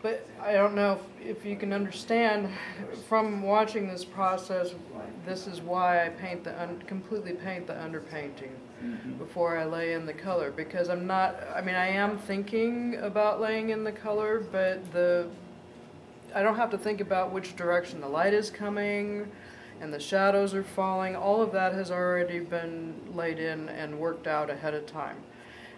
But I don't know if you can understand from watching this process, this is why I paint completely paint the underpainting before I lay in the color, because I'm not, I mean, I am thinking about laying in the color, but I don't have to think about which direction the light is coming and the shadows are falling. All of that has already been laid in and worked out ahead of time.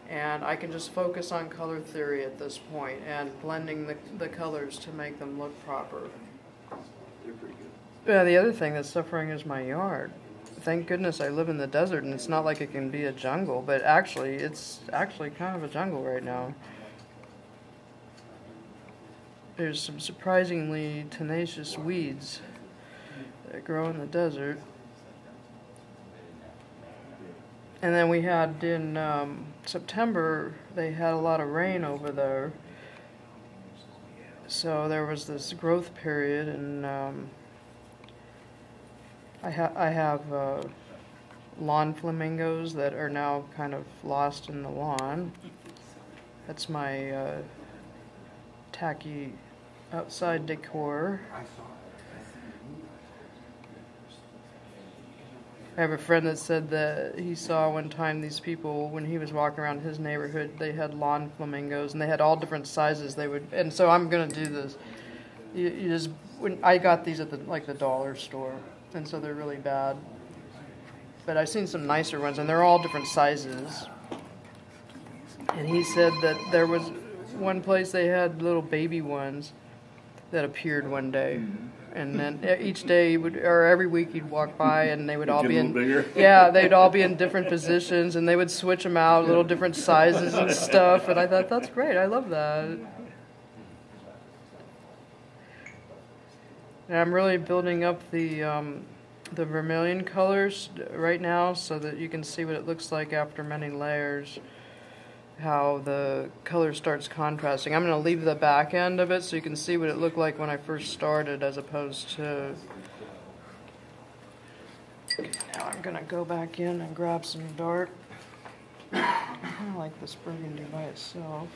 And I can just focus on color theory at this point and blending the colors to make them look proper. They're pretty good. Yeah, the other thing that's suffering is my yard. Thank goodness I live in the desert and it's not like it can be a jungle, but actually it's actually kind of a jungle right now. There's some surprisingly tenacious weeds that grow in the desert. And then we had in September, they had a lot of rain over there. So there was this growth period, and I have lawn flamingos that are now kind of lost in the lawn. That's my tacky outside decor. I have a friend that said that he saw one time these people, when he was walking around his neighborhood, they had lawn flamingos and they had all different sizes. And so I'm gonna do this. I got these at the dollar store, and so they're really bad. But I've seen some nicer ones, and they're all different sizes. And he said that there was one place they had little baby ones that appeared one day. And then each day or every week you'd walk by and they would all be in bigger. Yeah, they'd all be in different positions and they would switch them out, little different sizes and stuff, and I thought that's great. I love that. And I'm really building up the vermilion colors right now so that you can see what it looks like after many layers, how the color starts contrasting. I'm going to leave the back end of it so you can see what it looked like when I first started as opposed to... Okay, now I'm going to go back in and grab some dark. I kind of like this burgundy by itself.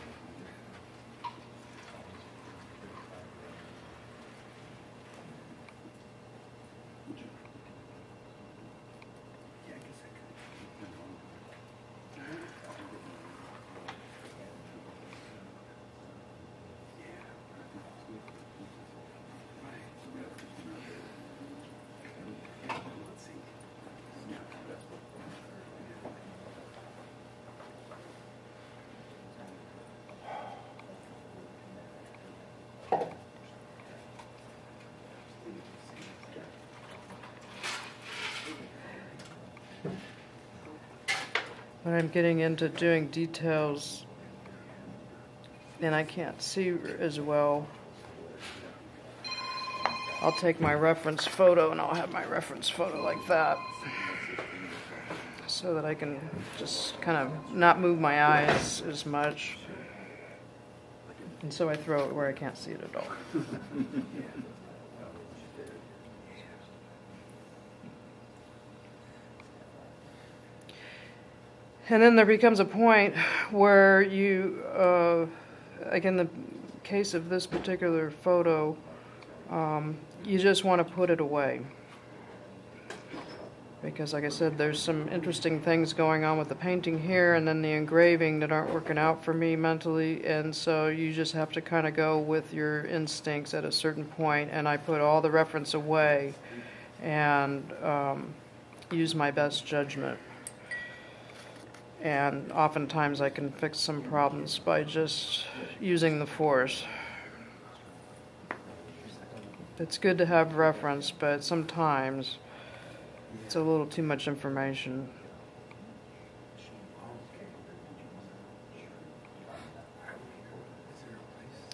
When I'm getting into doing details and I can't see as well, I'll take my reference photo and I'll have my reference photo like that so that I can just kind of not move my eyes as much, and so I throw it where I can't see it at all. And then there becomes a point where you, like in the case of this particular photo, you just want to put it away. Because like I said, there's some interesting things going on with the painting here and then the engraving that aren't working out for me mentally, and so you just have to kind of go with your instincts at a certain point, and I put all the reference away and use my best judgment. And oftentimes I can fix some problems by just using the force. It's good to have reference, but sometimes it's a little too much information.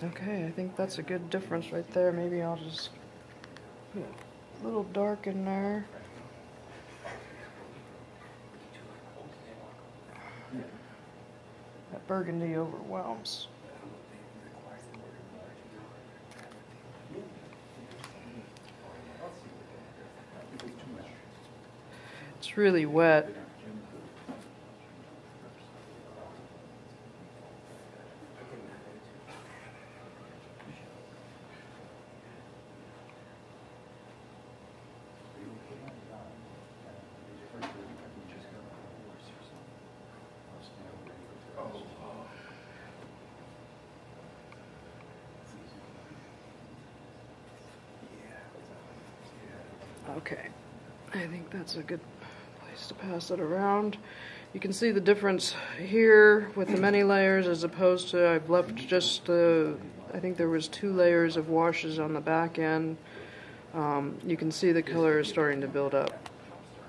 Okay, I think that's a good difference right there. Maybe I'll just put a little dark in there. That burgundy overwhelms. It's really wet. Okay, I think that's a good place to pass it around. You can see the difference here with the many layers as opposed to I've left just I think there was 2 layers of washes on the back end. You can see the color is starting to build up.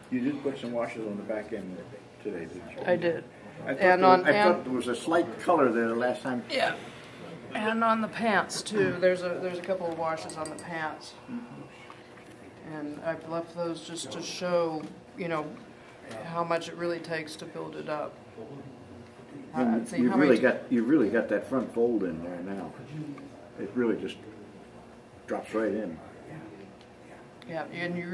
You did put some washes on the back end today, didn't you? I did. I thought there was a slight color there the last time. Yeah, and on the pants too. There's a couple of washes on the pants, and I've left those just to show, you know, how much it really takes to build it up. You've really got that front fold in there now. It really just drops right in. Yeah, and you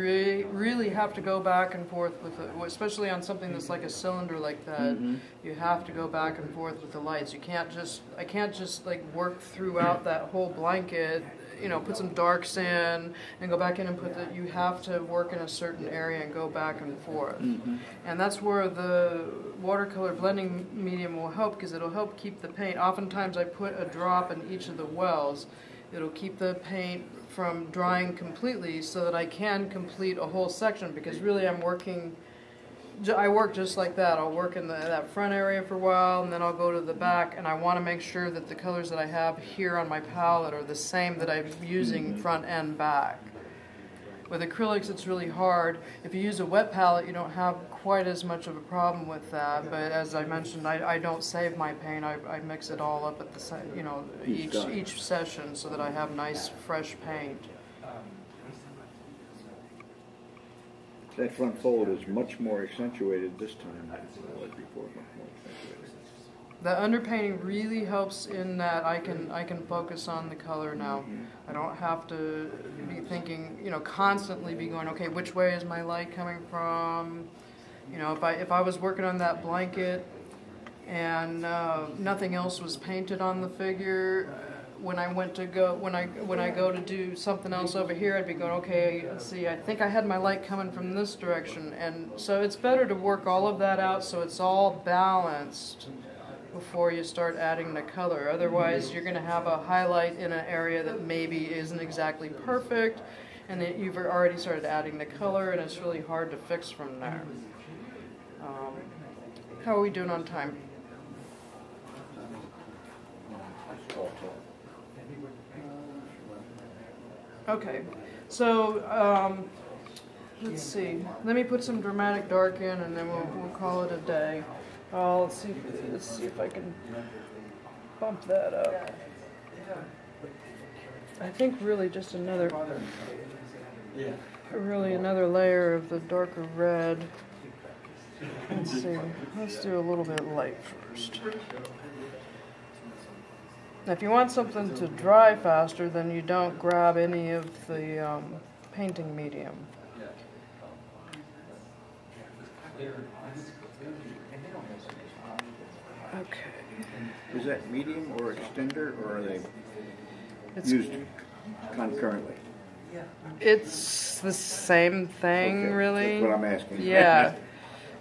really have to go back and forth with it, especially on something that's like a cylinder like that. You have to go back and forth with the lights. You can't just, I can't just like work throughout that whole blanket, you know, put some darks in and go back in and put the, you have to work in a certain area and go back and forth. And that's where the watercolor blending medium will help, because it'll help keep the paint. Oftentimes I put a drop in each of the wells. It'll keep the paint from drying completely so that I can complete a whole section, because really I work just like that. I'll work in that front area for a while, and then I'll go to the back, and I want to make sure that the colors that I have here on my palette are the same that I'm using front and back. With acrylics it's really hard. If you use a wet palette you don't have quite as much of a problem with that, but as I mentioned, I don't save my paint. I mix it all up at the same, you know, each session, so that I have nice fresh paint. That front fold is much more accentuated this time than it was before. Much more accentuated. The underpainting really helps in that I can focus on the color now. I don't have to be thinking, you know, constantly be going, okay, which way is my light coming from? You know, if I was working on that blanket and nothing else was painted on the figure, when I go to do something else over here, I'd be going, okay, let's see, I think I had my light coming from this direction, and so it's better to work all of that out so it's all balanced before you start adding the color. Otherwise you're going to have a highlight in an area that maybe isn't exactly perfect, and then you've already started adding the color, and it's really hard to fix from there. How are we doing on time? Okay, so let's see. Let me put some dramatic dark in, and then we'll call it a day. Let's see if I can bump that up. I think really just another layer of the darker red. Let's see. Let's do a little bit light first. Now, if you want something to dry faster, then you don't grab any of the painting medium. Okay. Is that medium or extender, or are they used concurrently? It's the same thing, okay. Really. That's what I'm asking. Yeah.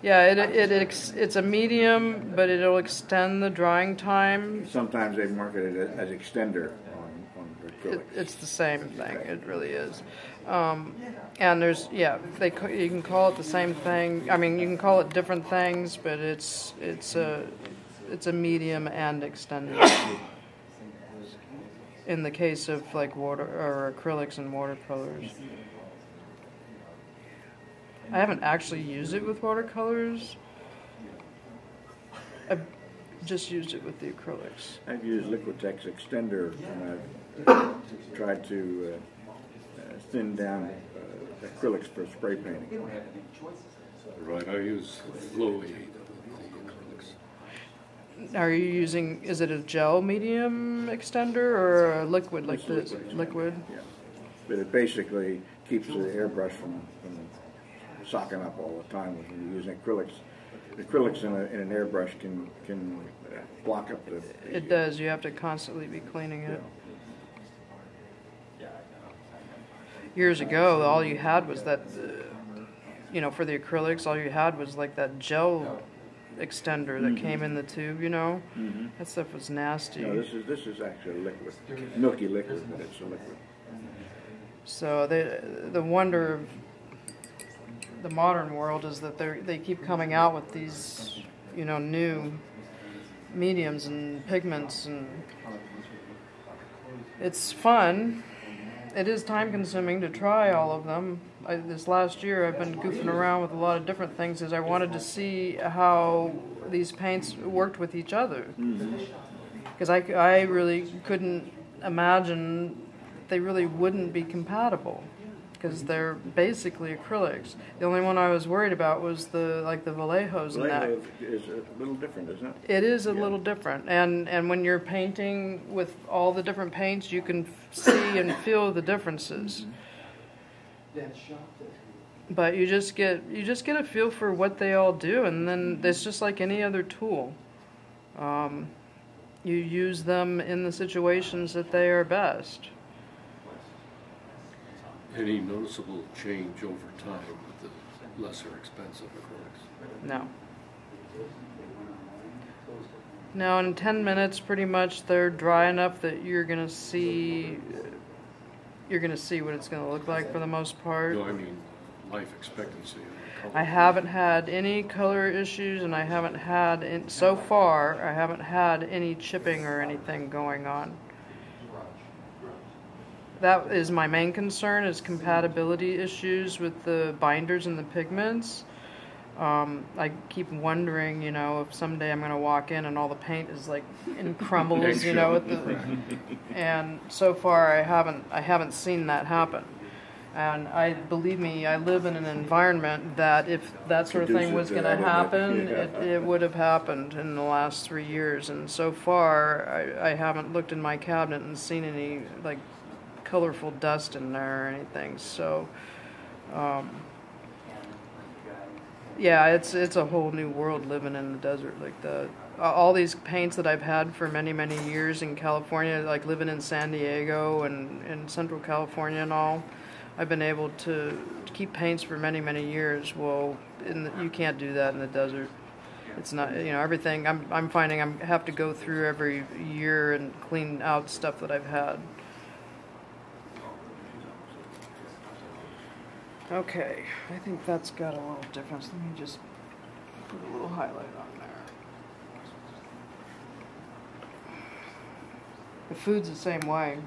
Yeah, it's a medium, but it'll extend the drying time. Sometimes they market it as extender on acrylic. It's the same thing. Okay. It really is. And there's, yeah, you can call it the same thing. I mean, you can call it different things, but it's a medium and extender. In the case of like water or acrylics and watercolors. I haven't actually used it with watercolors. I've just used it with the acrylics. I've used Liquitex extender when I've tried to thin down acrylics for spray painting. Right, I use Flowy acrylics. Are you using, is it a gel medium extender or a liquid like this? Liquid? Yeah. But it basically keeps the airbrush from socking up all the time when you're using acrylics. Acrylics in an airbrush can block up the... It does. You have to constantly be cleaning it. Yeah. Years ago, all you had was that, you know, for the acrylics, all you had was like that gel extender that came in the tube, you know? That stuff was nasty. No, this is actually a liquid. Milky liquid, but it's a liquid. So the wonder of the modern world is that they keep coming out with these, you know, new mediums and pigments, and it's fun. It is time consuming to try all of them. This last year I've been goofing around with a lot of different things as I wanted to see how these paints worked with each other. Because I really couldn't imagine they really wouldn't be compatible, because they're basically acrylics. The only one I was worried about was the Vallejos and that. Vallejo is a little different, isn't it? It is a little different, and when you're painting with all the different paints, you can see and feel the differences. But you just get a feel for what they all do, and then it's just like any other tool. You use them in the situations that they are best. Any noticeable change over time with the lesser expensive acrylics? No. No, in 10 minutes, pretty much, they're dry enough that you're gonna see what it's gonna look like for the most part. No, I mean life expectancy. I haven't had any color issues, and I haven't had, so far, I haven't had any chipping or anything going on. That is my main concern, is compatibility issues with the binders and the pigments. I keep wondering, you know, if someday I'm going to walk in and all the paint is like in crumbles, you know, and so far I haven't seen that happen. And believe me, I live in an environment that if that sort of thing was going to happen, it would have happened in the last 3 years. And so far, I haven't looked in my cabinet and seen any like colorful dust in there or anything. So, yeah, it's a whole new world living in the desert like that. All these paints that I've had for many, many years in California, like living in San Diego and in Central California and all, I've been able to keep paints for many, many years. Well, you can't do that in the desert. It's not, you know, everything. I'm finding I have to go through every year and clean out stuff that I've had. Okay, I think that's got a little difference. Let me just put a little highlight on there. The food's the same way.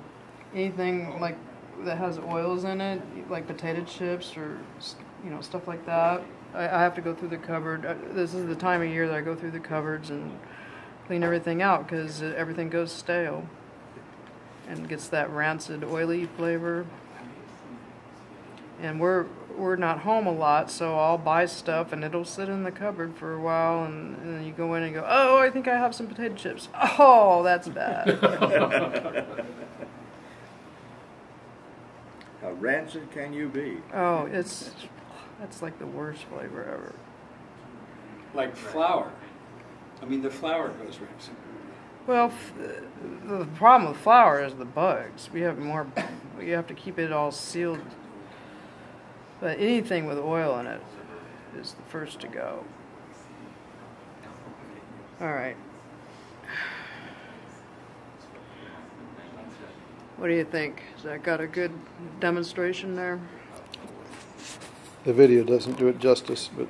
Anything like that has oils in it, like potato chips or, you know, stuff like that, I have to go through the cupboard. This is the time of year that I go through the cupboards and clean everything out, because everything goes stale and gets that rancid, oily flavor. And we're not home a lot, so I'll buy stuff and it'll sit in the cupboard for a while, and then you go in and go, oh, I think I have some potato chips. Oh, that's bad. How rancid can you be? Oh, that's like the worst flavor ever. Like flour. I mean, the flour goes rancid. Well, the problem with flour is the bugs. You have to keep it all sealed. But anything with oil in it is the first to go. All right. What do you think? Has that got a good demonstration there? The video doesn't do it justice, but